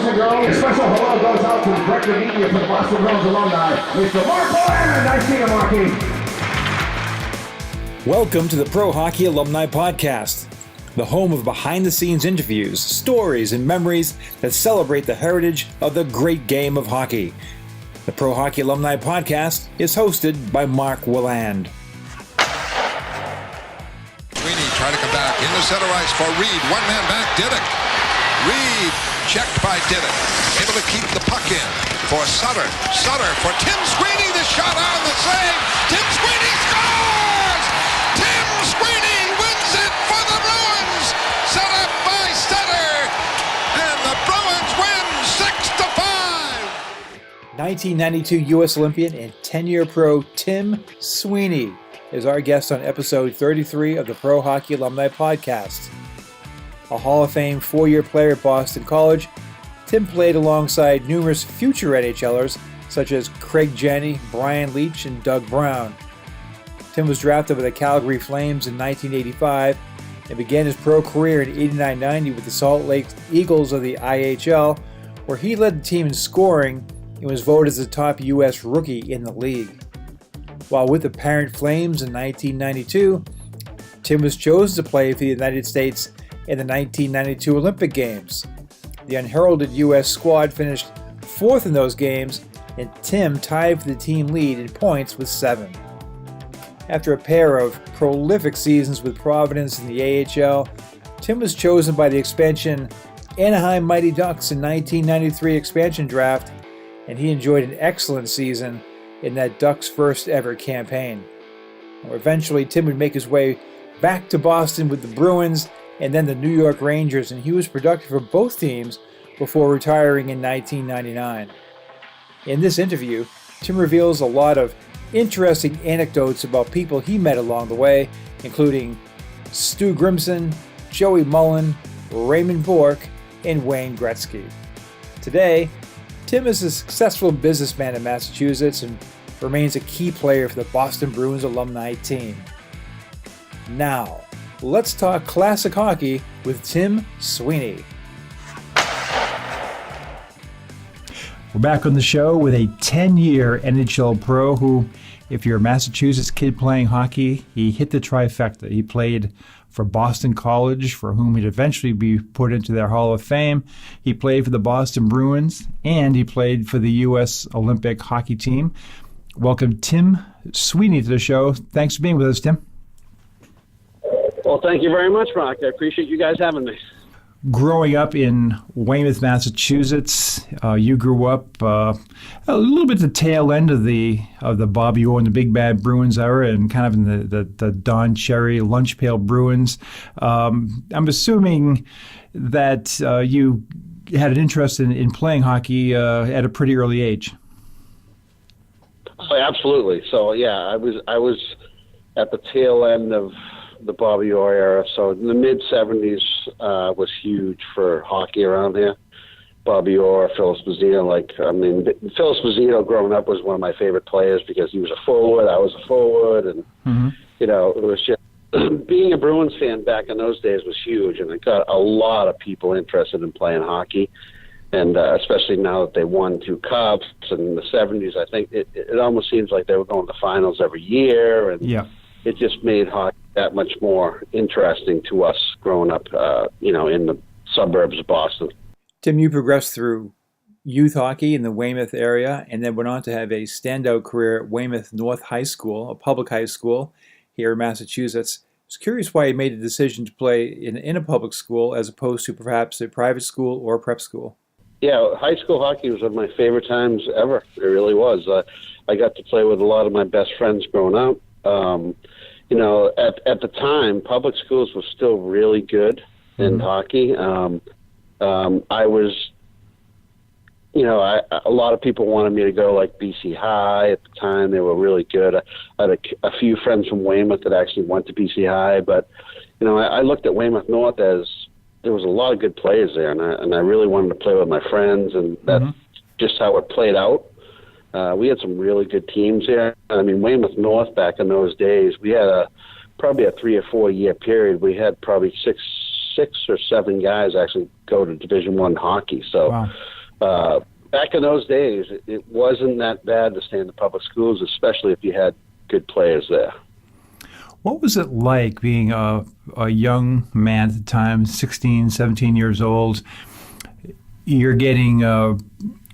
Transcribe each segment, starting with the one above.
and girls, a special hello goes out to the director of media for the Boston Bruins alumni, Mr. Mark Bourque. Nice to see you, Marky. Welcome to the Pro Hockey Alumni Podcast, the home of behind-the-scenes interviews, stories, and memories that celebrate the heritage of the great game of hockey. The Pro Hockey Alumni Podcast is hosted by Mark Willand. Sweeney trying to come back in the center ice for Reed. One man back, Diddick. Reed checked by Diddick. Able to keep the puck in for Sutter. Sutter for Tim Sweeney. The shot on the save. Tim Sweeney scores! Tim Sweeney wins it for the Bruins. Set up by Sutter. And the Bruins win 6-5. 1992 US Olympian and 10-year pro Tim Sweeney is our guest on episode 33 of the Pro Hockey Alumni Podcast. A Hall of Fame 4-year player at Boston College, Tim played alongside numerous future NHLers such as Craig Janney, Leetch and Doug Brown. Tim was drafted by the Calgary Flames in 1985 and began his pro career in 89-90 with the Salt Lake Eagles of the IHL, where he led the team in scoring and was voted as the top U.S. rookie in the league. While with the parent Flames in 1992, Tim was chosen to play for the United States in the 1992 Olympic Games. The unheralded U.S. squad finished fourth in those games, and Tim tied for the team lead in points with 7. After a pair of prolific seasons with Providence in the AHL, Tim was chosen by the expansion Anaheim Mighty Ducks in 1993 expansion draft, and he enjoyed an excellent season in that Ducks' first ever campaign. Eventually, Tim would make his way back to Boston with the Bruins and then the New York Rangers, and he was productive for both teams before retiring in 1999. In this interview, Tim reveals a lot of interesting anecdotes about people he met along the way, including Stu Grimson, Joey Mullen, Ray Bourque, and Wayne Gretzky. Today, Tim is a successful businessman in Massachusetts and remains a key player for the Boston Bruins alumni team. Now, let's talk classic hockey with Tim Sweeney. We're back on the show with a 10-year NHL pro who, if you're a Massachusetts kid playing hockey, he hit the trifecta. He played for Boston College, for whom he'd eventually be put into their Hall of Fame. He played for the Boston Bruins, and he played for the US Olympic hockey team. Welcome Tim Sweeney to the show. Thanks for being with us, Tim. Well, thank you very much, Mark. I appreciate you guys having me. Growing up in Weymouth, Massachusetts, you grew up a little bit at the tail end of the Bobby Orr and the Big Bad Bruins era, and kind of in the Don Cherry Lunch Pail Bruins. I'm assuming that you had an interest in playing hockey at a pretty early age. Oh, absolutely. So yeah, I was at the tail end of the Bobby Orr era. So in the mid-'70s was huge for hockey around here. Bobby Orr, Phil Esposito. Phil Esposito growing up was one of my favorite players because he was a forward, I was a forward, and it was just being a Bruins fan back in those days was huge, and it got a lot of people interested in playing hockey. And especially now that they won 2 cups in the 70s, I think it almost seems like they were going to finals every year, and it just made hockey that much more interesting to us growing up, in the suburbs of Boston. Tim, you progressed through youth hockey in the Weymouth area and then went on to have a standout career at Weymouth North High School, a public high school here in Massachusetts. I was curious why you made the decision to play in a public school as opposed to perhaps a private school or a prep school. Yeah, high school hockey was one of my favorite times ever. It really was. I got to play with a lot of my best friends growing up. At the time, public schools were still really good in hockey. I was, a lot of people wanted me to go like BC High at the time. They were really good. I had a few friends from Weymouth that actually went to BC High, but, I looked at Weymouth North as there was a lot of good players there, and I really wanted to play with my friends, and that's just how it played out. We had some really good teams there. I mean, Weymouth North back in those days, we had probably a 3 or 4 year period. We had probably six or seven guys actually go to Division I hockey. So back in those days, it wasn't that bad to stay in the public schools, especially if you had good players there. What was it like being a young man at the time, 16, 17 years old? You're getting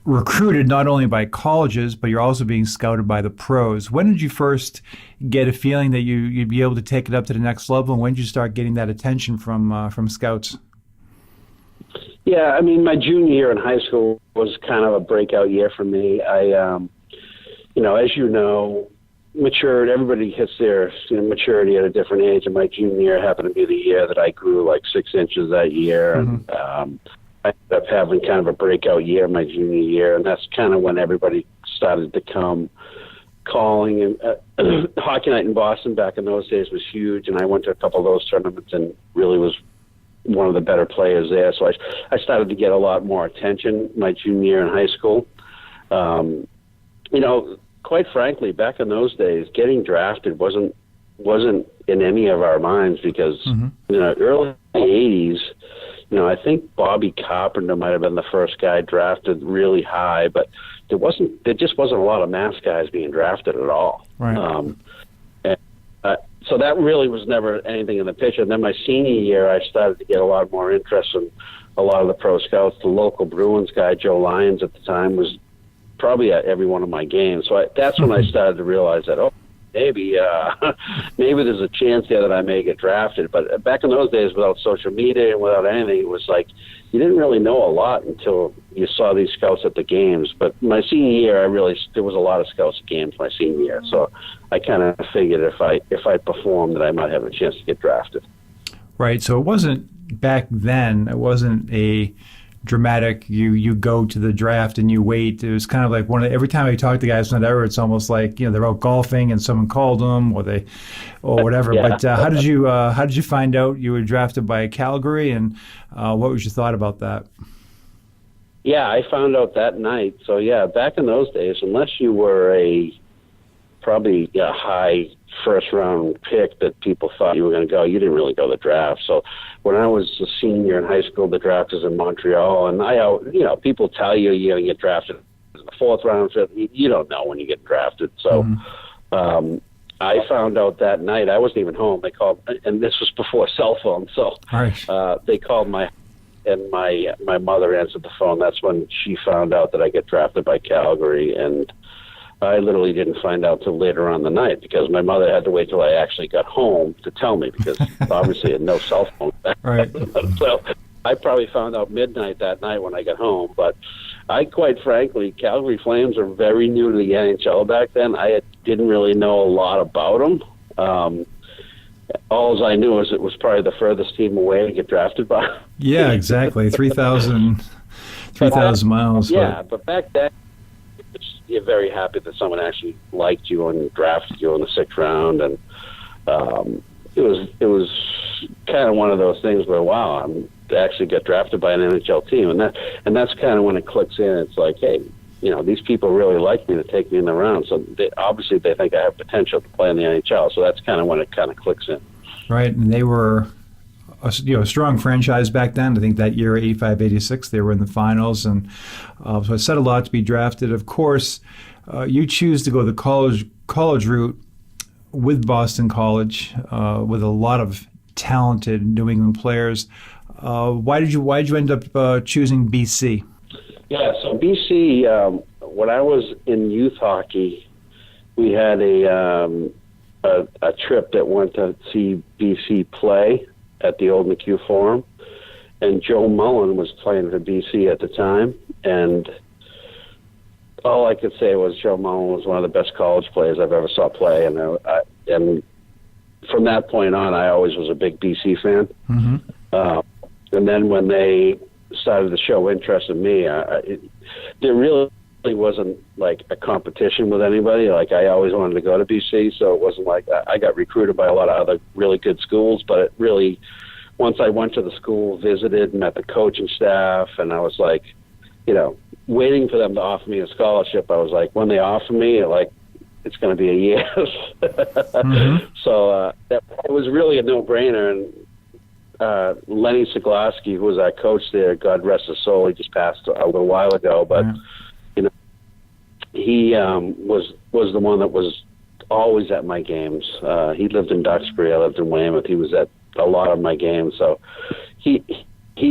recruited not only by colleges, but you're also being scouted by the pros. When did you first get a feeling that you'd be able to take it up to the next level, and when did you start getting that attention from scouts? Yeah, I mean, my junior year in high school was kind of a breakout year for me. I, as you know, matured. Everybody hits their maturity at a different age, and my junior year happened to be the year that I grew like 6 inches that year. Mm-hmm. And I ended up having kind of a breakout year my junior year, and that's kind of when everybody started to come calling. And Hockey Night in Boston back in those days was huge, and I went to a couple of those tournaments and really was one of the better players there. So I started to get a lot more attention my junior year in high school. Quite frankly, back in those days, getting drafted wasn't in any of our minds because early 80s, I think Bobby Carpenter might have been the first guy drafted really high, but there just wasn't a lot of mass guys being drafted at all. Right. So that really was never anything in the picture. And then my senior year, I started to get a lot more interest in a lot of the pro scouts. The local Bruins guy, Joe Lyons, at the time, was probably at every one of my games. So that's when I started to realize that, maybe there's a chance there that I may get drafted. But back in those days, without social media and without anything, it was like you didn't really know a lot until you saw these scouts at the games. But my senior year, there was a lot of scouts at games my senior year. So I kind of figured if I performed that I might have a chance to get drafted. Right. So it wasn't back then. It wasn't a dramatic. You go to the draft and you wait. It was kind of like every time I talk to guys from that era, it's almost like they're out golfing and someone called them or whatever. Yeah. But how did you find out you were drafted by Calgary, and what was your thought about that? Yeah, I found out that night. So yeah, back in those days, unless you were probably a high first round pick that people thought you were going to go, you didn't really go to the draft. So when I was a senior in high school, the draft was in Montreal, and people tell you you're going to get drafted in the fourth round, fifth. You don't know when you get drafted. So I found out that night. I wasn't even home. They called, and this was before cell phone. So they called and my mother answered the phone. That's when she found out that I get drafted by Calgary, and I literally didn't find out till later on the night because my mother had to wait till I actually got home to tell me because obviously I had no cell phone back then. Right. So I probably found out midnight that night when I got home. But quite frankly, Calgary Flames are very new to the NHL back then. I didn't really know a lot about them. All I knew is it was probably the furthest team away to get drafted by. Yeah, exactly. 3,000 miles. Yeah, but back then, you're very happy that someone actually liked you and drafted you in the sixth round, and it was kind of one of those things where I'm actually got drafted by an NHL team, and that's kind of when it clicks in. It's like, hey, these people really like me to take me in the round, so obviously they think I have potential to play in the NHL. So that's kind of when it kind of clicks in. Right, and they were a strong franchise back then. I think that year, 85, 86, they were in the finals. And so it said a lot to be drafted. Of course, you choose to go the college route with Boston College, with a lot of talented New England players. Why did you end up choosing BC? Yeah, so BC, when I was in youth hockey, we had a trip that went to see BC play at the old McHugh Forum, and Joe Mullen was playing for BC at the time, and all I could say was Joe Mullen was one of the best college players I've ever saw play, and from that point on, I always was a big BC fan. Mm-hmm. And then when they started to show interest in me, there really wasn't like a competition with anybody. Like I always wanted to go to BC, so it wasn't like I got recruited by a lot of other really good schools, but it really, once I went to the school, visited, met the coaching staff, and I was like, waiting for them to offer me a scholarship. I was like, when they offer me, it's going to be a yes. Mm-hmm. So it was really a no-brainer, and Lenny Siglaski, who was our coach there, God rest his soul, he just passed a little while ago, but he was the one that was always at my games. He lived in Duxbury, I lived in Weymouth. He was at a lot of my games, so he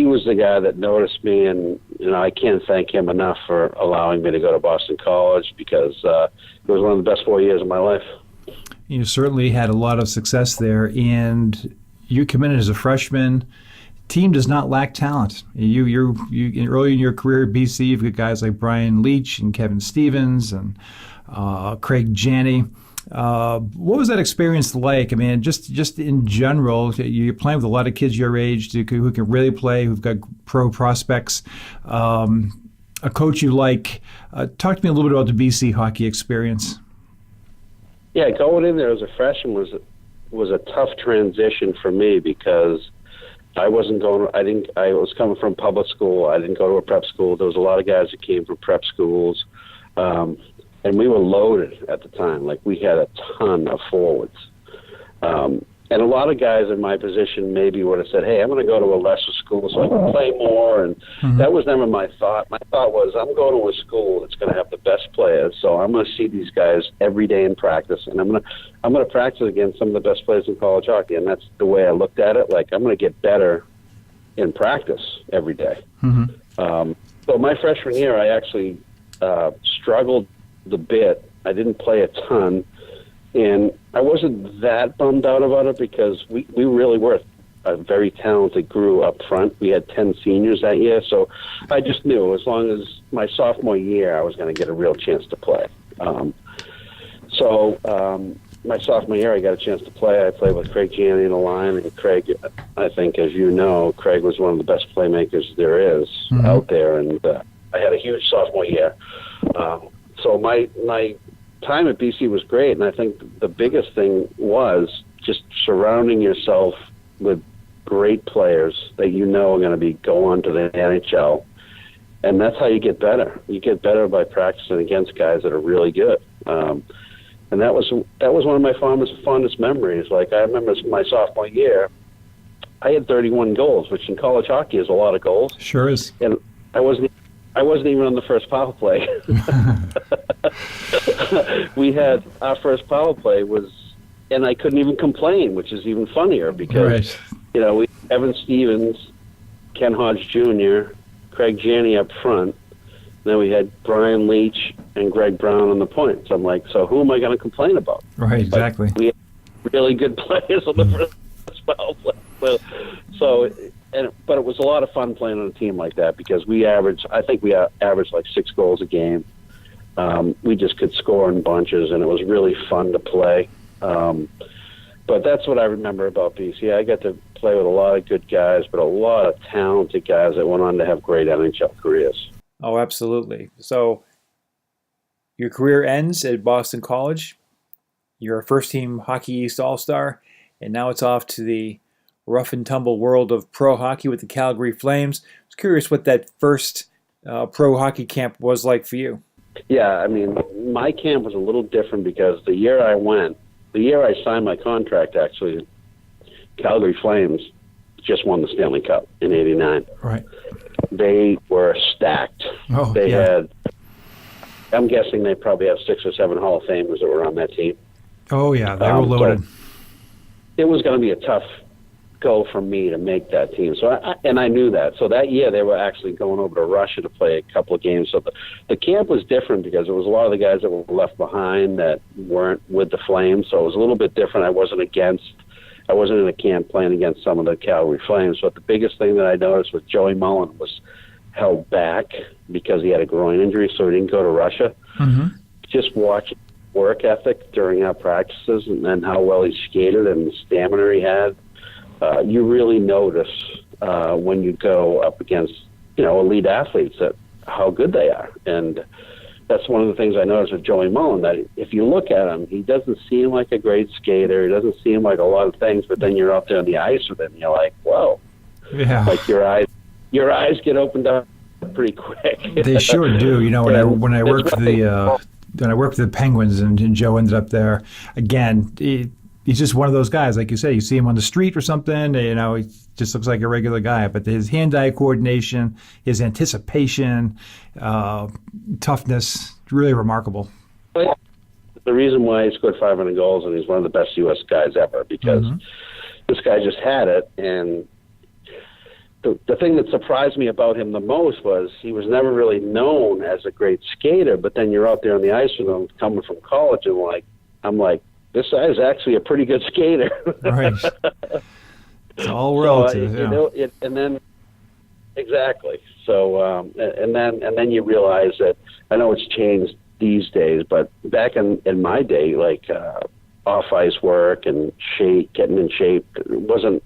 was the guy that noticed me, and I can't thank him enough for allowing me to go to Boston College, because it was one of the best 4 years of my life. You certainly had a lot of success there, and you come in as a freshman. Team does not lack talent. You early in your career at BC, you've got guys like Brian Leetch and Kevin Stevens and Craig Janney. What was that experience like? I mean, just in general, you're playing with a lot of kids your age who can really play, who've got pro prospects. A coach you like. Talk to me a little bit about the BC hockey experience. Yeah, going in there as a freshman was a tough transition for me, because I was coming from public school. I didn't go to a prep school. There was a lot of guys that came from prep schools. And we were loaded at the time. Like, we had a ton of forwards. And a lot of guys in my position maybe would have said, hey, I'm going to go to a lesser school so I can play more. And that was never my thought. My thought was, I'm going to a school that's going to have the best players, so I'm going to see these guys every day in practice, and I'm going to practice against some of the best players in college hockey. And that's the way I looked at it. Like, I'm going to get better in practice every day. So my freshman year, I actually struggled a bit. I didn't play a ton. And I wasn't that bummed out about it, because we really were a very talented crew up front. We had 10 seniors that year, so I just knew as long as my sophomore year I was going to get a real chance to play. My sophomore year I got a chance to play. I played with Craig Janney in the line, and Craig, I think, as you know, Craig was one of the best playmakers there is out there, and I had a huge sophomore year. So my time at BC was great, and I think the biggest thing was just surrounding yourself with great players that are going to go on to the NHL, and that's how you get better. You get better by practicing against guys that are really good, and that was one of my fondest memories. Like, I remember my sophomore year, I had 31 goals, which in college hockey is a lot of goals. Sure is. And I wasn't even on the first power play. We had our first power play and I couldn't even complain, which is even funnier, because we Evan Stevens, Ken Hodge Jr., Craig Janney up front. Then we had Brian Leetch and Greg Brown on the points. I'm like, so who am I going to complain about? Right, exactly. We had really good players on the first power play. But it was a lot of fun playing on a team like that, because we averaged like 6 goals a game. We just could score in bunches, and it was really fun to play. But that's what I remember about BC. I got to play with a lot of good guys, but a lot of talented guys that went on to have great NHL careers. Oh, absolutely. So your career ends at Boston College. You're a first-team Hockey East All-Star, and now it's off to the rough and tumble world of pro hockey with the Calgary Flames. I was curious what that first pro hockey camp was like for you. Yeah, I mean, my camp was a little different, because the year I signed my contract, actually, Calgary Flames just won the Stanley Cup in '89. Right. They were stacked. They had, I'm guessing they probably have 6 or 7 Hall of Famers that were on that team. Oh, yeah, they were loaded. So it was going to be a tough go for me to make that team. So I knew that. So that year they were actually going over to Russia to play a couple of games. So the camp was different, because there was a lot of the guys that were left behind that weren't with the Flames. So it was a little bit different. I wasn't in a camp playing against some of the Calgary Flames. But the biggest thing that I noticed was Joey Mullen was held back because he had a groin injury, so he didn't go to Russia. Just watching work ethic during our practices, and then how well he skated and the stamina he had. You really notice when you go up against, elite athletes, that how good they are. And that's one of the things I noticed with Joey Mullen, that if you look at him, he doesn't seem like a great skater. He doesn't seem like a lot of things, but then you're out there on the ice with him, and you're like, whoa. Yeah. Like your eyes get opened up pretty quick. They sure do. When I worked for the Penguins, and Joe ended up there, again, he's just one of those guys, like you say. You see him on the street or something, you know, he just looks like a regular guy. But his hand-eye coordination, his anticipation, toughness, really remarkable. The reason why he scored 500 goals and he's one of the best U.S. guys ever, because this guy just had it. And the thing that surprised me about him the most was he was never really known as a great skater, but then you're out there on the ice with him coming from college, and I'm like, this guy is actually a pretty good skater. Right. It's all relative. So, you know, and then exactly. So and then you realize that, I know it's changed these days, but back in my day, like off ice work and getting in shape, it wasn't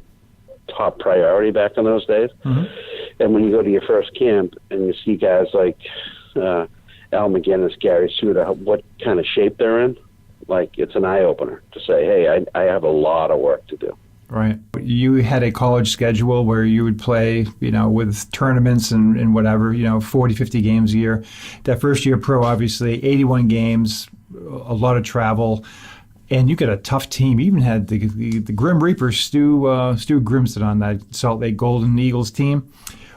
top priority back in those days. And when you go to your first camp and you see guys like Al McGinnis, Gary Suda, what kind of shape they're in, like, it's an eye-opener to say, hey, I have a lot of work to do. Right. You had a college schedule where you would play, you know, with tournaments and whatever, you know, 40, 50 games a year. That first year pro, obviously, 81 games, a lot of travel, and you got a tough team. You even had the Grim Reaper, Stu Grimston on that Salt Lake Golden Eagles team.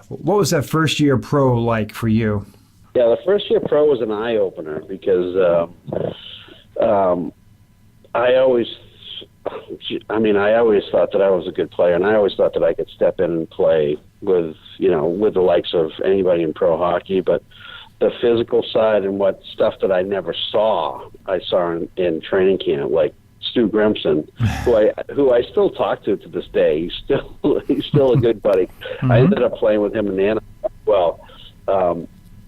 What was that first year pro like for you? Yeah, the first year pro was an eye-opener because I always thought that I was a good player, and I always thought that I could step in and play with the likes of anybody in pro hockey. But the physical side and what stuff that I never saw, I saw in training camp, like Stu Grimson, who I still talk to this day. He's still a good buddy. I ended up playing with him in Anaheim. Well,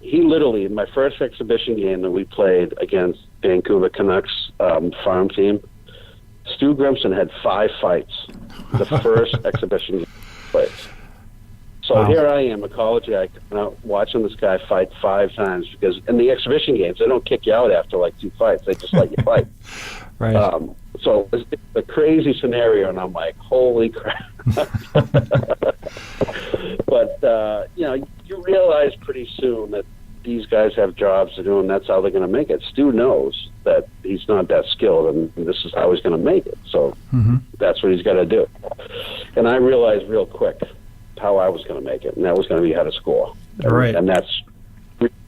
he literally, in my first exhibition game that we played against Vancouver Canucks farm team, Stu Grimson had 5 fights the first exhibition game he played. So here I am, a college guy, watching this guy fight 5 times, because in the exhibition games, they don't kick you out after like 2 fights. They just let you fight. Right. So it's a crazy scenario, and I'm like, holy crap. But, you realize pretty soon that these guys have jobs to do, and that's how they're going to make it. Stu knows that he's not that skilled, and this is how he's going to make it. So that's what he's got to do. And I realized real quick how I was going to make it, and that was going to be how to score. Right. And that's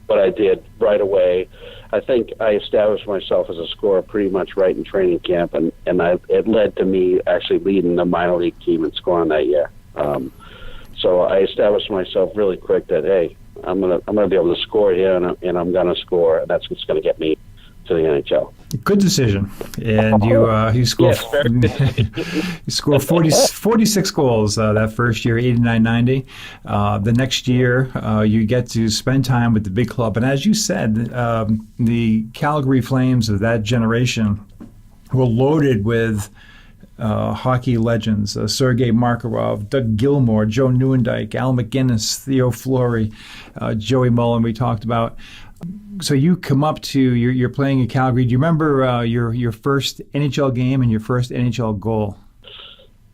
what I did right away. I think I established myself as a scorer pretty much right in training camp, and it led to me actually leading the minor league team in scoring that year. So I established myself really quick that, hey, I'm gonna be able to score here, and I'm gonna score, and that's what's gonna get me to the NHL. Good decision, and you scored you scored 46 goals that first year, 89-90. The next year, you get to spend time with the big club, and as you said, the Calgary Flames of that generation were loaded with hockey legends, Sergei Markarov, Doug Gilmour, Joe Nieuwendyk, Al McGinnis, Theo Fleury, Joey Mullen we talked about. So you come up to, you're playing in Calgary. Do you remember your first NHL game and your first NHL goal?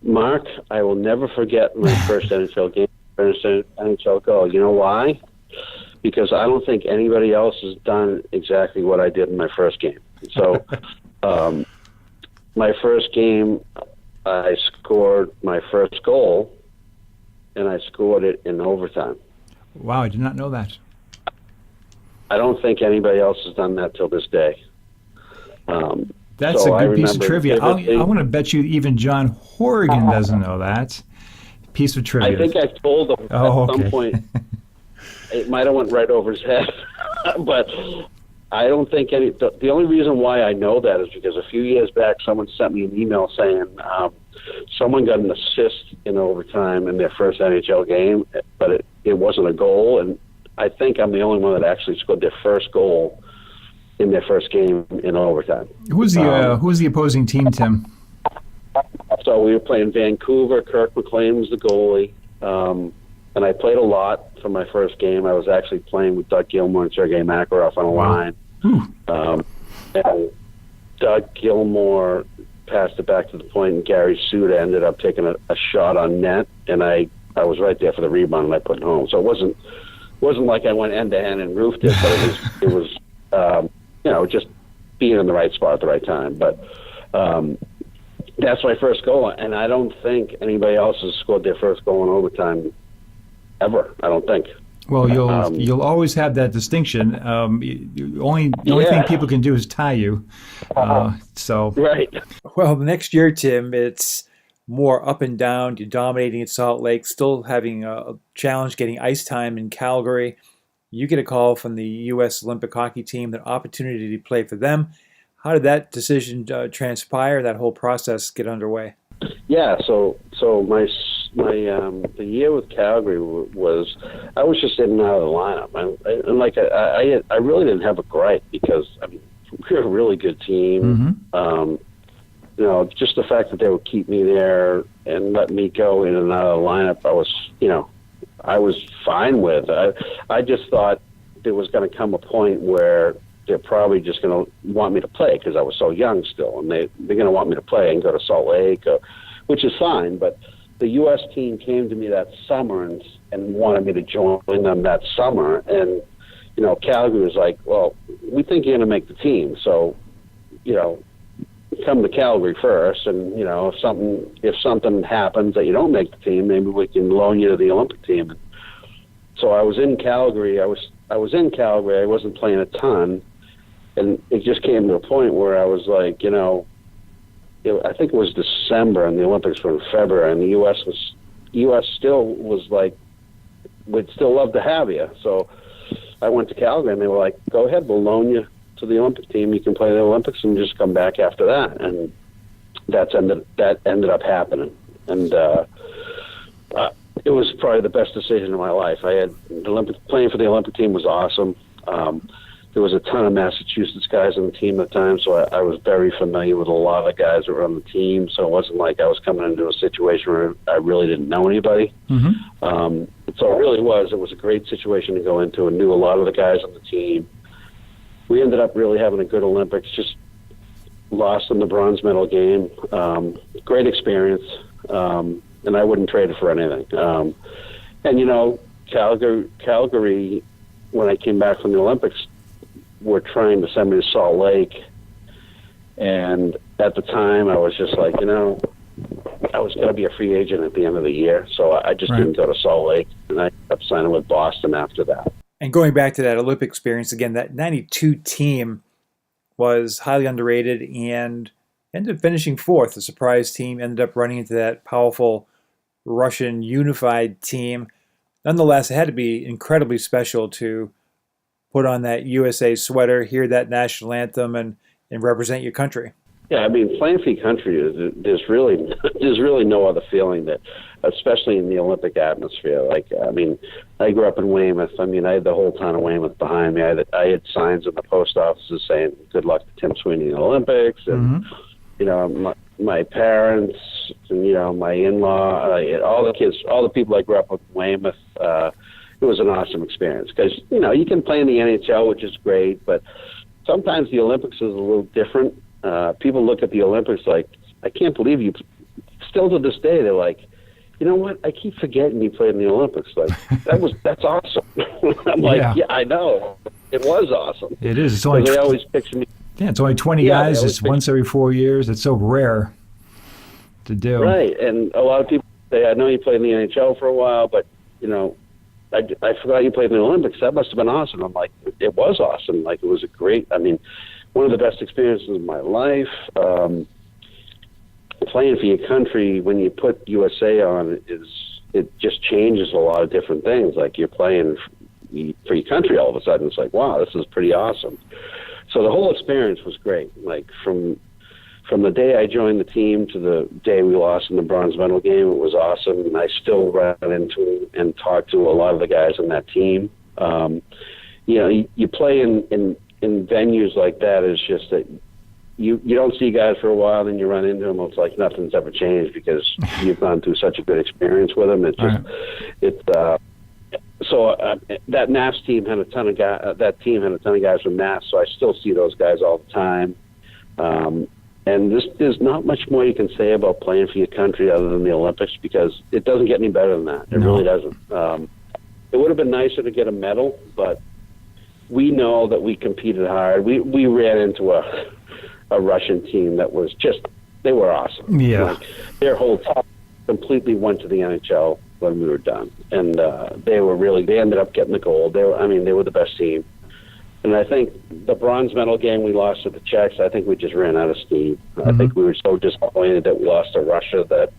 Mark, I will never forget my first NHL game, first NHL goal. You know why? Because I don't think anybody else has done exactly what I did in my first game. So my first game, I scored my first goal, and I scored it in overtime. Wow, I did not know that. I don't think anybody else has done that till this day. That's a good piece of trivia. I want to bet you even John Horrigan doesn't know that piece of trivia. I think I told him at some point. It might have went right over his head, but I don't think the only reason why I know that is because a few years back someone sent me an email saying someone got an assist in overtime in their first NHL game, but it wasn't a goal, and I think I'm the only one that actually scored their first goal in their first game in overtime. Who was the opposing team, Tim? So we were playing Vancouver. Kirk McLean was the goalie, and I played a lot for my first game. I was actually playing with Doug Gilmour and Sergei Makarov on a line. And Doug Gilmour passed it back to the point, and Gary Suda ended up taking a shot on net, and I was right there for the rebound, and I put it home. So it wasn't like I went end to end and roofed it, but it was just being in the right spot at the right time. But that's my first goal, and I don't think anybody else has scored their first goal in overtime ever. I don't think. Well, you'll always have that distinction. The only thing people can do is tie you. Right. Well, the next year, Tim, it's more up and down. You're dominating at Salt Lake, still having a challenge getting ice time in Calgary. You get a call from the US Olympic hockey team, the opportunity to play for them. How did that decision transpire, that whole process get underway? Yeah, so my the year with Calgary was, I was just in and out of the lineup. I really didn't have a gripe because, I mean, we were a really good team. Mm-hmm. Just the fact that they would keep me there and let me go in and out of the lineup, I was fine with. I just thought there was going to come a point where they're probably just going to want me to play because I was so young still, and they're going to want me to play and go to Salt Lake, which is fine. But the U.S. team came to me that summer and wanted me to join them that summer, and Calgary was like, "Well, we think you're going to make the team, so come to Calgary first, and if something happens that you don't make the team, maybe we can loan you to the Olympic team." So I was in Calgary. I was in Calgary. I wasn't playing a ton, and it just came to a point where I was like, I think it was December, and the Olympics were in February, and the U.S. still was like, we'd still love to have you. So I went to Calgary, and they were like, "Go ahead, we'll loan you to the Olympic team. You can play the Olympics and just come back after that." And that ended up happening, and it was probably the best decision of my life. Playing for the Olympic team was awesome. There was a ton of Massachusetts guys on the team at the time, so I was very familiar with a lot of the guys that were on the team. So it wasn't like I was coming into a situation where I really didn't know anybody. Mm-hmm. So it was a great situation to go into, and knew a lot of the guys on the team. We ended up really having a good Olympics, just lost in the bronze medal game. Great experience, and I wouldn't trade it for anything. Calgary, when I came back from the Olympics, were trying to send me to Salt Lake. And at the time, I was just like, I was going to be a free agent at the end of the year. So I just didn't go to Salt Lake, and I ended up signing with Boston after that. And going back to that Olympic experience, again, that 92 team was highly underrated and ended up finishing fourth. The surprise team ended up running into that powerful Russian unified team. Nonetheless, it had to be incredibly special to put on that USA sweater, hear that national anthem, and represent your country. Yeah, I mean, playing for your country, there's really no other feeling that, especially in the Olympic atmosphere. Like, I mean, I grew up in Weymouth. I mean, I had the whole town of Weymouth behind me. I had signs in the post offices saying, "Good luck to Tim Sweeney in the Olympics," and my parents, and my in-law, all the kids, all the people I grew up with in Weymouth. It was an awesome experience because you can play in the NHL, which is great, but sometimes the Olympics is a little different. People look at the Olympics like, "I can't believe you." Still to this day, they're like, "You know what? I keep forgetting you played in the Olympics. Like that's awesome." I'm like, yeah, I know. It was awesome. It is. It's only they always picture me. Yeah, it's only 20 guys. It's once every 4 years. It's so rare to do. Right, and a lot of people say, "I know you played in the NHL for a while, but I forgot you played in the Olympics. That must have been awesome." I'm like, it was awesome. Like, it was one of the best experiences of my life. Playing for your country, when you put USA on, it just changes a lot of different things. Like, you're playing for your country all of a sudden. It's like, wow, this is pretty awesome. So the whole experience was great. Like, from the day I joined the team to the day we lost in the bronze medal game, it was awesome. And I still ran into and talked to a lot of the guys on that team. You play in venues like that. It's just that you don't see guys for a while, then you run into them. It's like nothing's ever changed because you've gone through such a good experience with them. It's just, that NAFS team had a ton of guys. That team had a ton of guys from NAFS, so I still see those guys all the time. And there's not much more you can say about playing for your country other than the Olympics because it doesn't get any better than that. It really doesn't. It would have been nicer to get a medal, but we know that we competed hard. We ran into a Russian team that was just they were awesome. Yeah. Like, their whole team completely went to the NHL when we were done, and they ended up getting the gold. They were the best team. And I think the bronze medal game we lost to the Czechs, I think we just ran out of steam. Mm-hmm. I think we were so disappointed that we lost to Russia that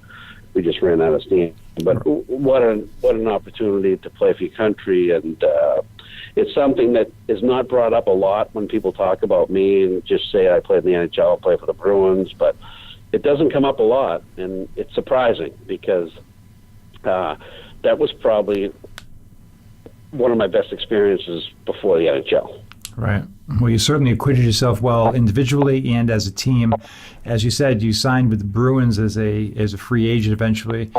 we just ran out of steam. But what an opportunity to play for your country, and it's something that is not brought up a lot when people talk about me and just say I played in the NHL, I play for the Bruins, but it doesn't come up a lot, and it's surprising because that was probably one of my best experiences before the NHL. Right. Well, you certainly acquitted yourself well individually and as a team. As you said, you signed with the Bruins as a free agent eventually.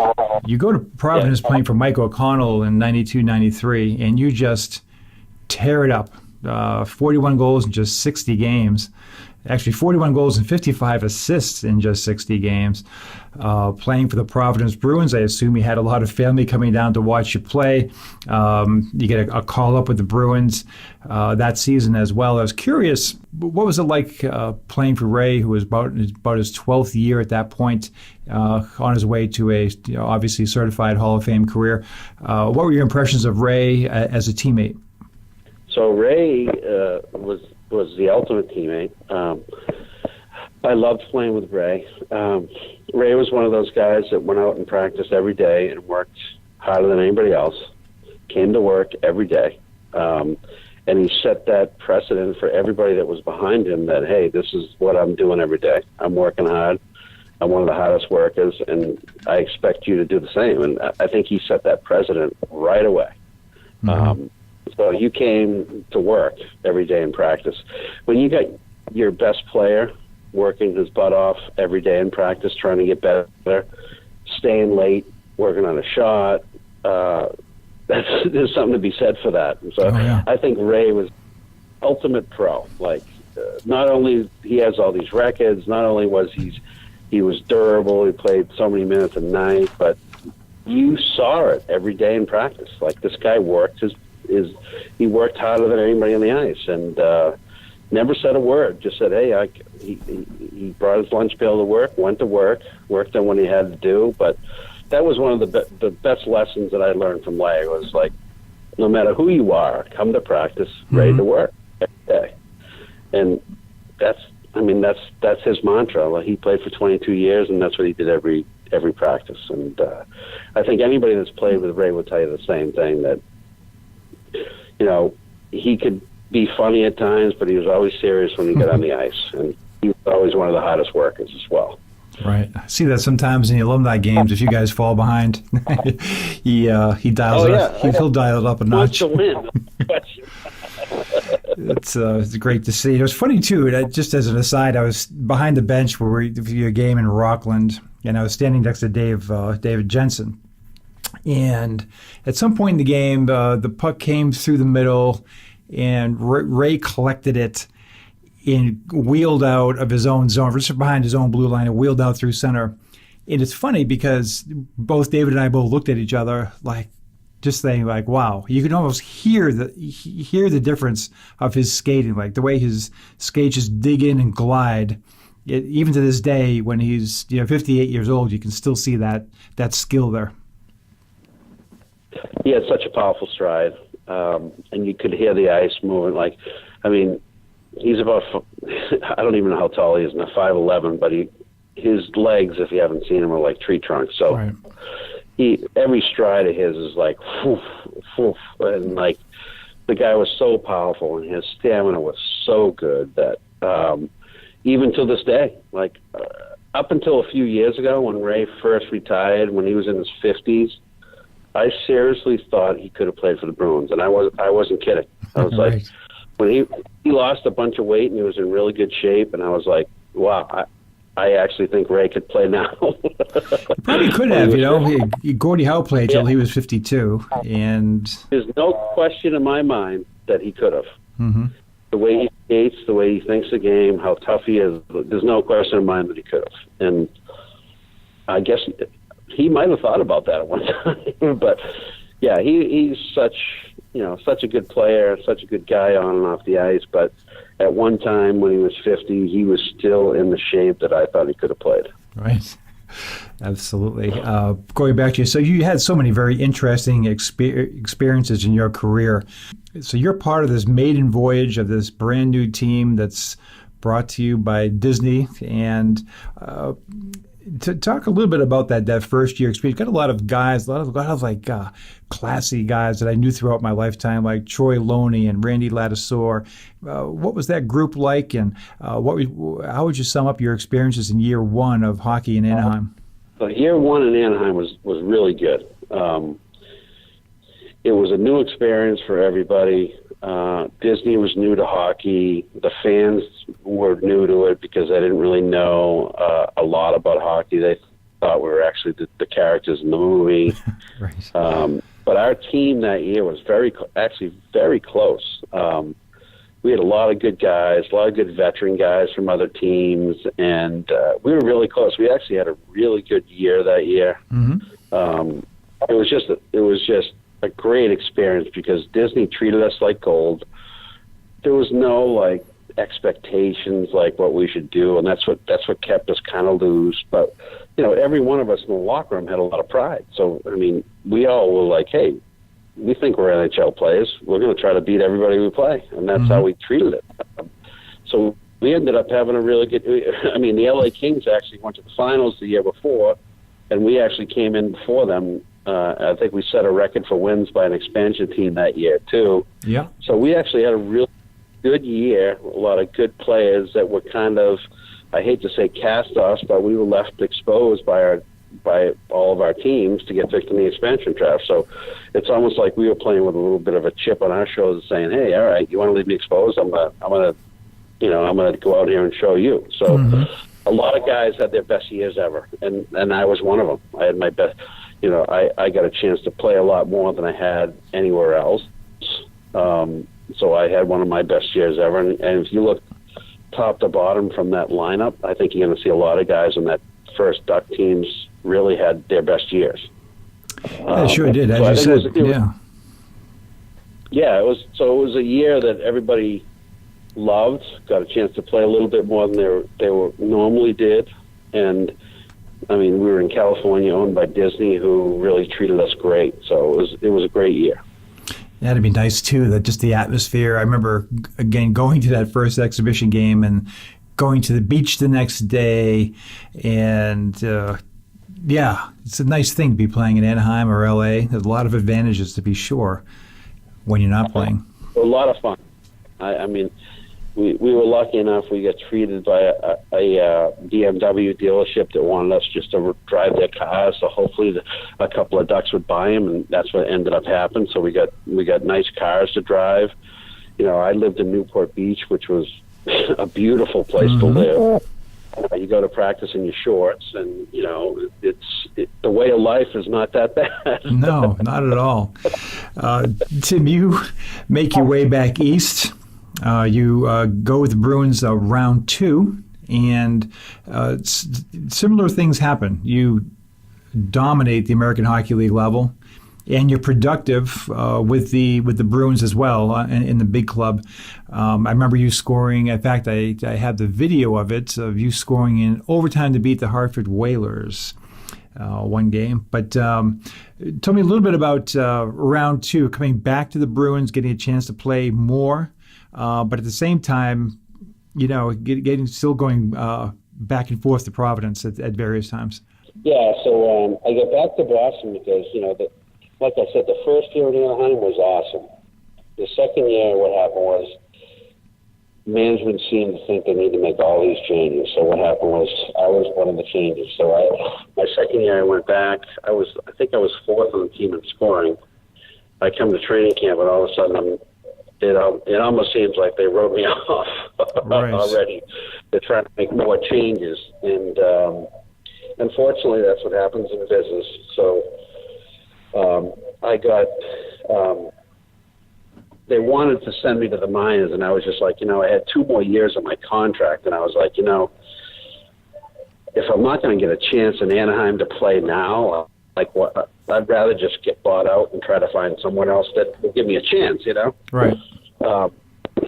You go to Providence playing for Mike O'Connell in 92-93, and you just tear it up. 41 goals in just 60 games. Actually, 41 goals and 55 assists in just 60 games. Playing for the Providence Bruins, I assume you had a lot of family coming down to watch you play. You get a call up with the Bruins that season as well. I was curious, what was it like playing for Ray, who was about his 12th year at that point, on his way to a obviously certified Hall of Fame career? What were your impressions of Ray as a teammate? So Ray was the ultimate teammate. I loved playing with Ray. Ray was one of those guys that went out and practiced every day and worked harder than anybody else, came to work every day, and he set that precedent for everybody that was behind him that, hey, this is what I'm doing every day. I'm working hard. I'm one of the hardest workers, and I expect you to do the same. And I think he set that precedent right away. Mm-hmm. So you came to work every day in practice. When you got your best player working his butt off every day in practice, trying to get better, staying late, working on a shot, there's something to be said for that. And so I think Ray was ultimate pro. Like, not only he has all these records, not only was he was durable, he played so many minutes a night, but you saw it every day in practice. Like, this guy worked he worked harder than anybody on the ice, and never said a word. Just said, hey, he brought his lunch pail to work, went to work, worked on what he had to do. But that was one of the best lessons that I learned from Larry. Was like, no matter who you are, come to practice ready to work every day. And that's his mantra. Like, he played for 22 years, and that's what he did every practice. And I think anybody that's played with Ray would tell you the same thing, that he could be funny at times, but he was always serious when he got on the ice, and he was always one of the hardest workers as well. Right. I see that sometimes in the alumni games. If you guys fall behind, he dials it up. He'll dial it up a notch. Wants to win. It's great to see. It was funny too. Just as an aside, I was behind the bench for a game in Rockland, and I was standing next to David Jensen. And at some point in the game, the puck came through the middle, and Ray collected it and wheeled out of his own zone, just behind his own blue line, and wheeled out through center. And it's funny because both David and I both looked at each other like, just saying, like, wow. You can almost hear the difference of his skating, like the way his skates just dig in and glide. Even to this day, when he's 58 years old, you can still see that skill there. He had such a powerful stride, and you could hear the ice moving. Like, I mean, he's about, I don't even know how tall he is now, 5'11", but his legs, if you haven't seen him, are like tree trunks. So right. Every stride of his is like, whoof, whoof, and like, the guy was so powerful, and his stamina was so good that even to this day, like up until a few years ago when Ray first retired, when he was in his 50s, I seriously thought he could have played for the Bruins, and I wasn't kidding. I was right. like, when he lost a bunch of weight and he was in really good shape, and I was like, wow, I actually think Ray could play now. He probably could have, Gordie Howe played till he was 52, and there's no question in my mind that he could have. Mm-hmm. The way he skates, the way he thinks the game, how tough he is, there's no question in mind that he could have. And I guess he might have thought about that at one time, but yeah, he's such a good player, such a good guy on and off the ice. But at one time when he was 50, he was still in the shape that I thought he could have played. Right. Absolutely. Going back to you, so you had so many very interesting experiences in your career. So you're part of this maiden voyage of this brand new team that's brought to you by Disney. And to talk a little bit about that first year experience, got a lot of guys, a lot of like classy guys that I knew throughout my lifetime, like Troy Loney and Randy Ladouceur. What was that group like, and how would you sum up your experiences in year one of hockey in Anaheim? So year one in Anaheim was really good. It was a new experience for everybody. Disney was new to hockey. The fans were new to it because they didn't really know a lot about hockey. They thought we were actually the characters in the movie. Right. But our team that year was very close. We had a lot of good guys, a lot of good veteran guys from other teams, and we were really close. We actually had a really good year that year. Mm-hmm. It was just a great experience because Disney treated us like gold. There was no like expectations like what we should do, and that's what kept us kind of loose. But every one of us in the locker room had a lot of pride. So I mean, we all were like, hey, we think we're NHL players. We're going to try to beat everybody we play, and that's how we treated it. So we ended up having a really good. I mean, the LA Kings actually went to the finals the year before, and we actually came in before them. I think we set a record for wins by an expansion team that year too. Yeah. So we actually had a really good year. A lot of good players that were kind of, I hate to say cast-offs, but we were left exposed by all of our teams to get picked in the expansion draft. So it's almost like we were playing with a little bit of a chip on our shoulders, saying, "Hey, all right, you want to leave me exposed? I'm gonna go out here and show you." So a lot of guys had their best years ever, and I was one of them. I had my best. I got a chance to play a lot more than I had anywhere else. So I had one of my best years ever. And if you look top to bottom from that lineup, I think you're going to see a lot of guys in that first Duck teams really had their best years. Yeah, sure did, as you said. Yeah, it was a year that everybody loved, got a chance to play a little bit more than they normally did. And I mean, we were in California, owned by Disney, who really treated us great. So it was a great year. That'd be nice too. That just the atmosphere. I remember again going to that first exhibition game and going to the beach the next day, and it's a nice thing to be playing in Anaheim or LA. There's a lot of advantages to be sure when you're not playing. A lot of fun. I mean. We were lucky enough. We got treated by a BMW dealership that wanted us just to drive their cars. So hopefully a couple of Ducks would buy them, and that's what ended up happening. So we got nice cars to drive. I lived in Newport Beach, which was a beautiful place to live. You go to practice in your shorts, and the way of life is not that bad. No, not at all. Tim, you make your way back east. You go with the Bruins round 2, and similar things happen. You dominate the American Hockey League level, and you're productive with the Bruins as well in the big club. I remember you scoring. In fact, I have the video of it, of you scoring in overtime to beat the Hartford Whalers one game. But tell me a little bit about round 2, coming back to the Bruins, getting a chance to play more. But at the same time, still going back and forth to Providence at various times. Yeah, so I got back to Boston because, like I said, the first year in Anaheim was awesome. The second year, what happened was management seemed to think they need to make all these changes. So what happened was I was one of the changes. So my second year, I went back. I think I was 4th on the team in scoring. I come to training camp, and all of a sudden it almost seems like they wrote me off already. They're trying to make more changes, and unfortunately, that's what happens in business. So I got. They wanted to send me to the minors, and I was just like, I had 2 more years of my contract, and I was like, if I'm not going to get a chance in Anaheim to play now, I'd rather just get bought out and try to find someone else that will give me a chance, Right.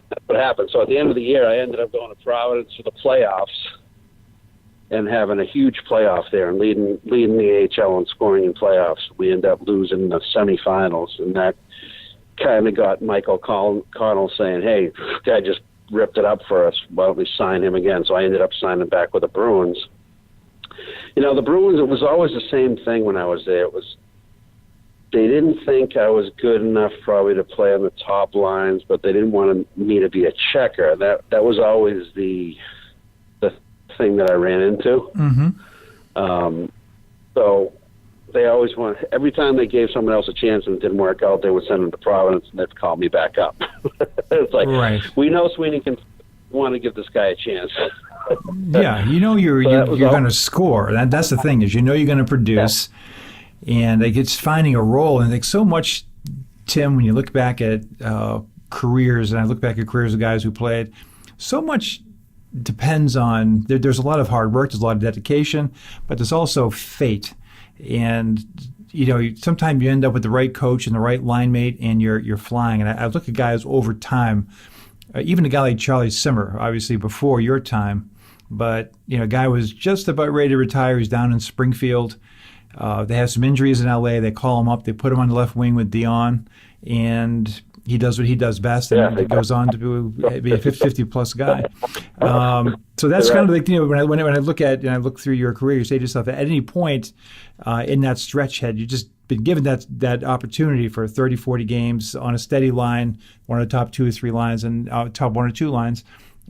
that's what happened. So at the end of the year, I ended up going to Providence for the playoffs and having a huge playoff there and leading the AHL in scoring in playoffs. We ended up losing the semifinals, and that kind of got Michael Connell saying, hey, this guy just ripped it up for us. Why don't we sign him again? So I ended up signing back with the Bruins. The Bruins, it was always the same thing when I was there. They didn't think I was good enough probably to play on the top lines, but they didn't want me to be a checker. That was always the thing that I ran into. Mm-hmm. So they always every time they gave someone else a chance and it didn't work out, they would send them to Providence and they'd call me back up. It's like, right. We know Sweeney can want to give this guy a chance. Yeah, you're going to score. That's the thing, is you're going to produce. Yeah. And it's finding a role. And so much, Tim, when you look back at careers, and I look back at careers of guys who played, so much depends on, there's a lot of hard work, there's a lot of dedication, but there's also fate. And, sometimes you end up with the right coach and the right line mate and you're flying. And I look at guys over time, even a guy like Charlie Simmer, obviously before your time, but, a guy was just about ready to retire. He's down in Springfield. They have some injuries in L.A. They call him up. They put him on the left wing with Dion, and he does what he does best, and he goes on to be a 50-plus guy. So that's kind of like, when I look at and I look through your career, you say to yourself, at any point in that stretch, had you just been given that opportunity for 30, 40 games on a steady line, one of the top 2 or 3 lines, and top 1 or 2 lines,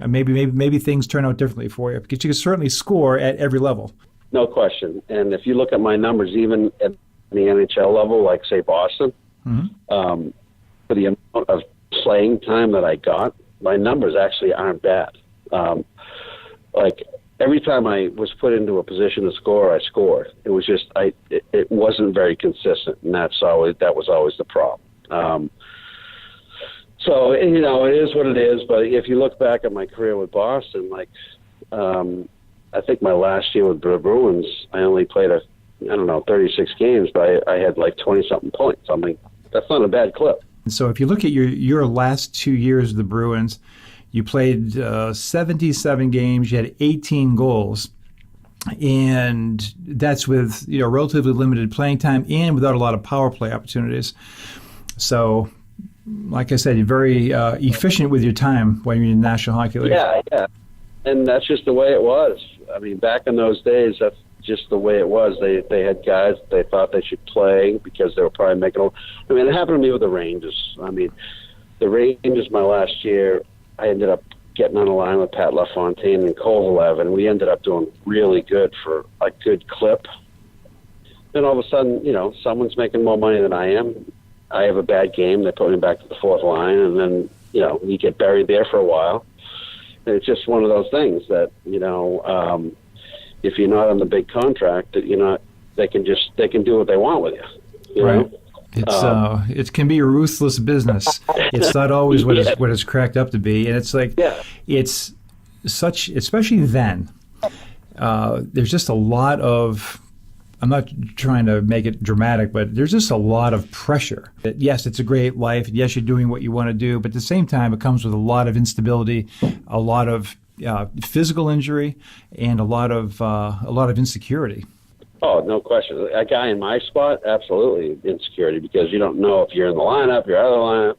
maybe things turn out differently for you, because you can certainly score at every level. No question. And if you look at my numbers, even at the NHL level, like, say, Boston, mm-hmm. For the amount of playing time that I got, my numbers actually aren't bad. Like, every time I was put into a position to score, I scored. It was just, it wasn't very consistent, and that was always the problem. So, it is what it is. But if you look back at my career with Boston, I think my last year with the Bruins, I only played 36 games, but I had like 20-something points. I mean, that's not a bad clip. So if you look at your last 2 years of the Bruins, you played 77 games, you had 18 goals, and that's with relatively limited playing time and without a lot of power play opportunities. So, like I said, you're very efficient with your time when you're in the National Hockey League. Yeah. And that's just the way it was. I mean, back in those days, that's just the way it was. They had guys that they thought they should play because they were probably making I mean, it happened to me with the Rangers. I mean, the Rangers, my last year, I ended up getting on a line with Pat LaFontaine and Kovalev, and we ended up doing really good for a good clip. Then all of a sudden, someone's making more money than I am. I have a bad game. They put me back to the 4th line, and then, you get buried there for a while. It's just one of those things that, if you're not on the big contract, that they can do what they want with you. Right. It can be a ruthless business. It's not always what it's cracked up to be, and it's like it's such, especially then. There's just a lot of. I'm not trying to make it dramatic, but there's just a lot of pressure. Yes, it's a great life. Yes, you're doing what you want to do, but at the same time, it comes with a lot of instability, a lot of physical injury, and a lot of insecurity. Oh, no question. A guy in my spot, absolutely insecurity, because you don't know if you're in the lineup, you're out of the lineup.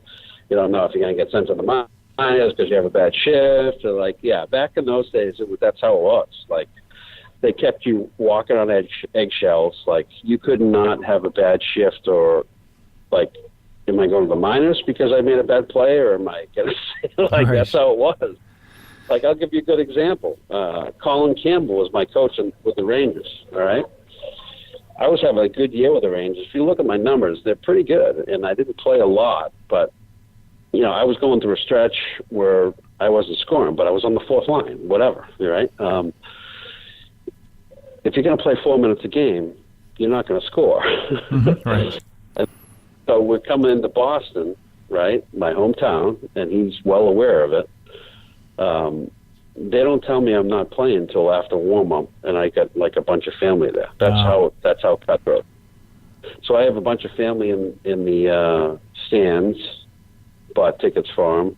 You don't know if you're going to get sent to the minors because you have a bad shift. Or back in those days, that's how it was. Like, they kept you walking on eggshells. Like, you could not have a bad shift, or am I going to the minors because I made a bad play, or am I going to right. That's how it was. Like, I'll give you a good example. Colin Campbell was my coach with the Rangers. All right, I was having a good year with the Rangers. If you look at my numbers, they're pretty good, and I didn't play a lot, but I was going through a stretch where I wasn't scoring, but I was on the 4th line, whatever. Right. If you're going to play 4 minutes a game, you're not going to score. Mm-hmm, right. And so we're coming into Boston, right, my hometown, and he's well aware of it. They don't tell me I'm not playing until after warm-up, and I got like a bunch of family there. That's how cutthroat. So I have a bunch of family in the stands, bought tickets for them.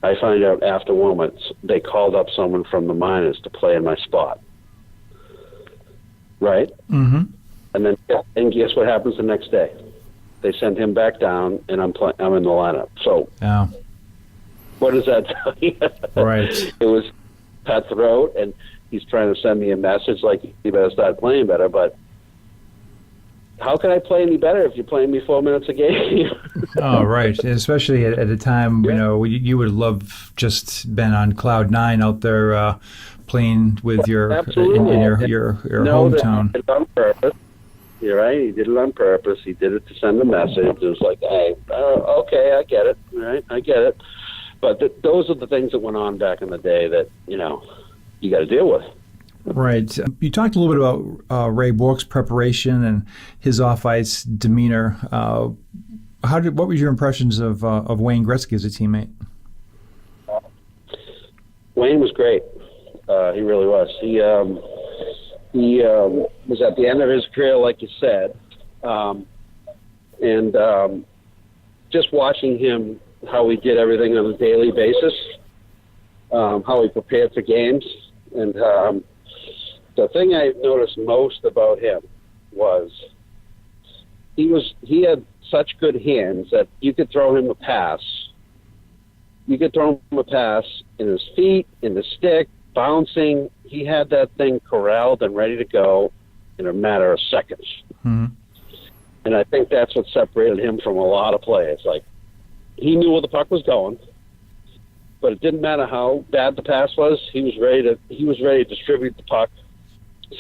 I find out after moments they called up someone from the minors to play in my spot. Right? Mm-hmm. And guess what happens the next day? They send him back down, and I'm in the lineup. So, what does that tell you? Right. It was cutthroat, and he's trying to send me a message like, you better start playing better. But how can I play any better if you're playing me 4 minutes a game? Oh, right. Especially at a time, you would love just been on cloud nine out there playing with your hometown. He did it on purpose. You're right. He did it on purpose. He did it to send a message. It was like, hey, okay, I get it. Right, I get it. But those are the things that went on back in the day that you got to deal with. Right. You talked a little bit about Ray Bourque's preparation and his off-ice demeanor. What was your impressions of Wayne Gretzky as a teammate? Wayne was great. He really was. He was at the end of his career, like you said, and just watching him, how he did everything on a daily basis, how he prepared for games, and the thing I noticed most about him was he had such good hands that you could throw him a pass. You could throw him a pass in his feet, in the stick, bouncing. He had that thing corralled and ready to go in a matter of seconds. Mm-hmm. And I think that's what separated him from a lot of players. Like, he knew where the puck was going, but it didn't matter how bad the pass was. He was ready to distribute the puck,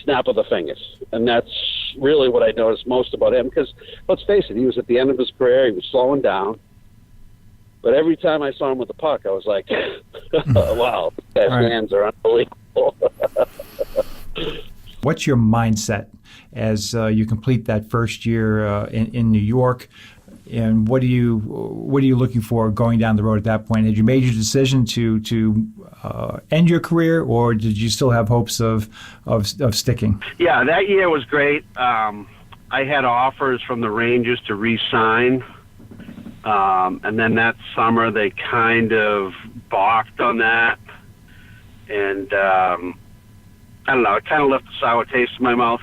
snap of the fingers. And that's really what I noticed most about him, because let's face it, he was at the end of his career. He was slowing down. But every time I saw him with the puck, I was like, wow, this guy's hands are unbelievable. What's your mindset as you complete that first year in New York? And what are you looking for going down the road at that point? Had you made your decision to end your career, or did you still have hopes of sticking? Yeah, that year was great. I had offers from the Rangers to re-sign. And then that summer they kind of balked on that. And I don't know, it kind of left a sour taste in my mouth.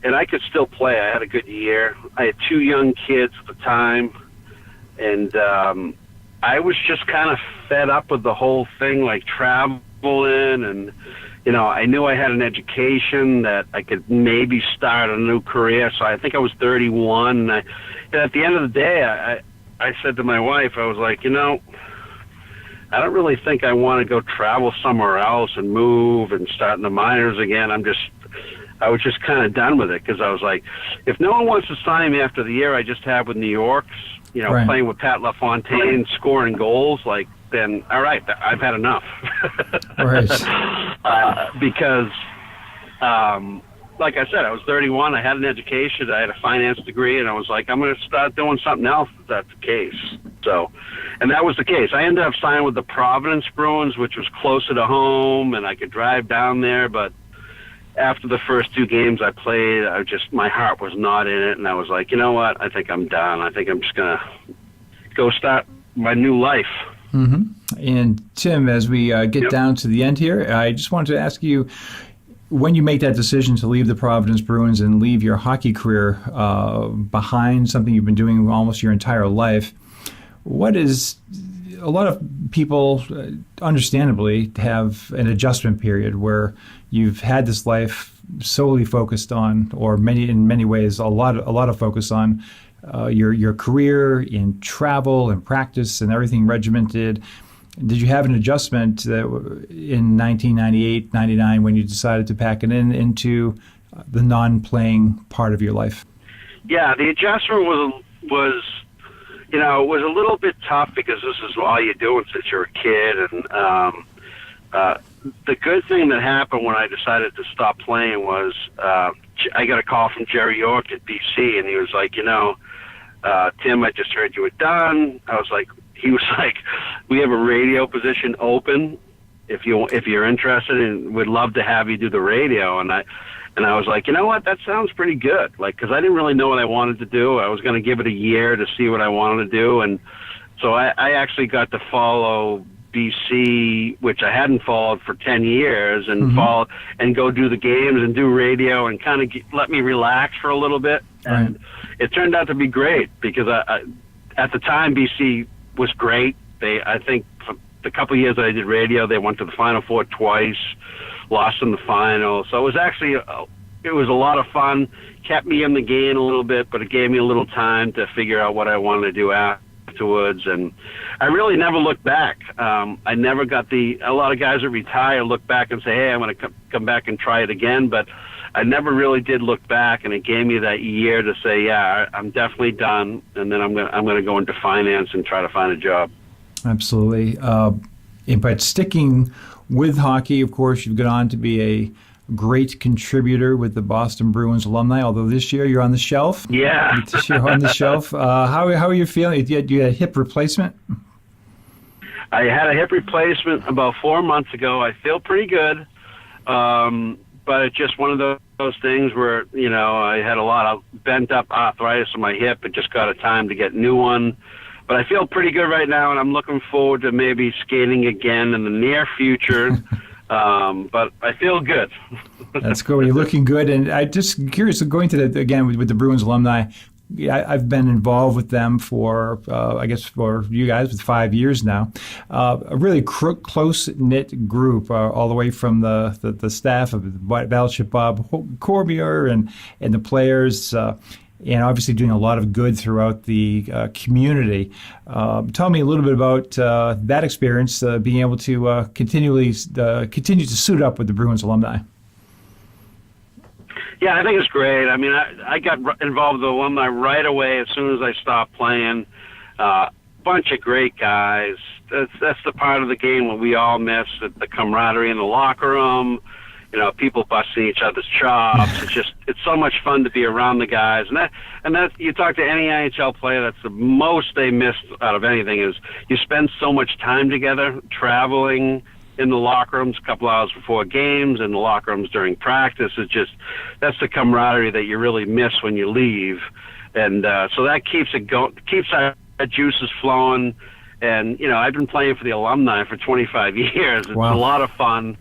And I could still play. I had a good year. I had 2 young kids at the time. And I was just kind of fed up with the whole thing, like traveling. And, I knew I had an education that I could maybe start a new career. So I think I was 31. And at the end of the day, I said to my wife, I was like, I don't really think I want to go travel somewhere else and move and start in the minors again. I was just kind of done with it, because I was like, if no one wants to sign me after the year I just had with New York's, Right. playing with Pat LaFontaine, scoring goals, then all right, I've had enough. Right. Because, like I said, I was 31. I had an education. I had a finance degree, and I was like, I'm going to start doing something else if that's the case. So, and that was the case. I ended up signing with the Providence Bruins, which was closer to home, and I could drive down there. But after the first 2 games I played, my heart was not in it, and I was like, you know what? I think I'm done. I think I'm just going to go start my new life. Mm-hmm. And Tim, as we get down to the end here, I just wanted to ask you, when you make that decision to leave the Providence Bruins and leave your hockey career behind, something you've been doing almost your entire life, what is a lot of people, understandably, have an adjustment period where you've had this life solely focused on, or in many ways, a lot of focus on your career in travel and practice and everything regimented. Did you have an adjustment in 1998, 99 when you decided to pack it into the non-playing part of your life? Yeah, the adjustment was it was a little bit tough, because this is all you do since you're a kid. And the good thing that happened when I decided to stop playing was I got a call from Jerry York at BC, and he was like, Tim, I just heard you were done. He was like, we have a radio position open if you're interested, and we'd love to have you do the radio. And I was like, you know what, that sounds pretty good. Because I didn't really know what I wanted to do. I was going to give it a year to see what I wanted to do. And so I actually got to follow BC, which I hadn't followed for 10 years, and follow and go do the games and do radio and kind of let me relax for a little bit. Right. And it turned out to be great because I at the time BC was great. I think for the couple of years that I did radio, they went to the Final Four twice, lost in the final. So it was actually it was a lot of fun. Kept me in the game a little bit, but it gave me a little time to figure out what I wanted to do afterwards. And I really never looked back. I never got a lot of guys that retire look back and say, hey, I'm going to come back and try it again. But I never really did look back, and it gave me that year to say, yeah, I'm definitely done. And then I'm going to go into finance and try to find a job. Absolutely. But sticking with hockey, of course, you've gone on to be a great contributor with the Boston Bruins alumni, although this year you're on the shelf. Yeah. This year on the shelf. How are you feeling? You had a hip replacement? I had a hip replacement about 4 months ago. I feel pretty good, but it's just one of those things where, I had a lot of bent-up arthritis in my hip. It just got a time to get a new one. But I feel pretty good right now, and I'm looking forward to maybe skating again in the near future. But I feel good. That's cool. You're looking good. And I'm just curious, going to again with the Bruins alumni, I've been involved with them for, I guess for you guys, with 5 years now. A really close-knit group, all the way from the staff of Battleship Bob Cormier and the players, and obviously doing a lot of good throughout the community. Tell me a little bit about that experience, being able to continue to suit up with the Bruins alumni. Yeah, I think it's great. I mean, I got involved with the alumni right away as soon as I stopped playing. Bunch of great guys. That's the part of the game that we all miss, the camaraderie in the locker room. People busting each other's chops. It's so much fun to be around the guys. And that you talk to any NHL player, that's the most they miss out of anything is you spend so much time together, traveling in the locker rooms a couple hours before games, in the locker rooms during practice. That's the camaraderie that you really miss when you leave. And so that keeps it going, keeps our juices flowing. And, I've been playing for the alumni for 25 years. It's Wow. a lot of fun.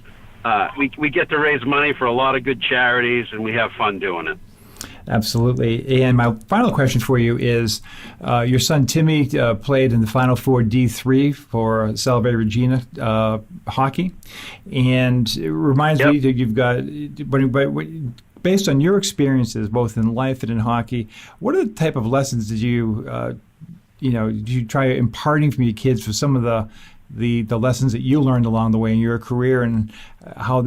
We get to raise money for a lot of good charities, and we have fun doing it. Absolutely. And my final question for you is, your son Timmy played in the Final Four D3 for Salve Regina hockey, and it reminds me that you've got, based on your experiences both in life and in hockey, what are the type of lessons did you try imparting from your kids for some of the lessons that you learned along the way in your career, and how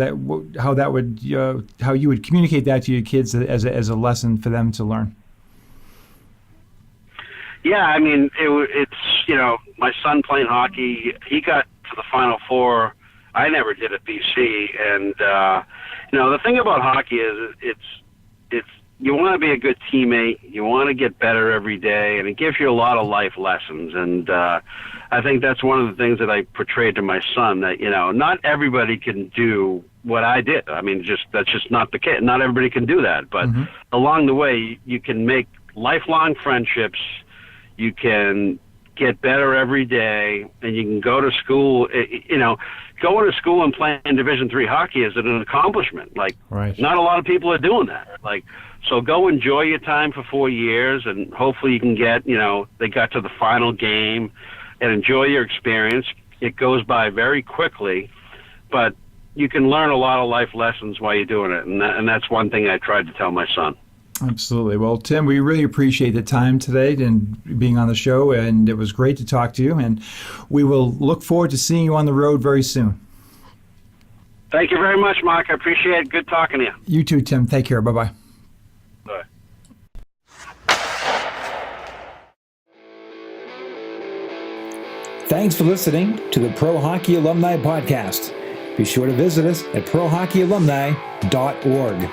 you would communicate that to your kids as a lesson for them to learn? Yeah, I mean, it's my son playing hockey, he got to the Final Four. I never did at BC, and the thing about hockey is it's you want to be a good teammate, you want to get better every day, and it gives you a lot of life lessons. And I think that's one of the things that I portrayed to my son, that not everybody can do what I did. I mean, that's just not the case. Not everybody can do that, but along the way you can make lifelong friendships, you can get better every day, and you can go to school. Going to school and playing Division III hockey is an accomplishment. Right. Not a lot of people are doing that. So go enjoy your time for 4 years, and hopefully you can get, they got to the final game, and enjoy your experience. It goes by very quickly, but you can learn a lot of life lessons while you're doing it, and that's one thing I tried to tell my son. Absolutely. Well, Tim, we really appreciate the time today and being on the show, and it was great to talk to you, and we will look forward to seeing you on the road very soon. Thank you very much, Mark. I appreciate it. Good talking to you. You too, Tim. Take care. Bye-bye. Bye. Thanks for listening to the Pro Hockey Alumni Podcast. Be sure to visit us at prohockeyalumni.org.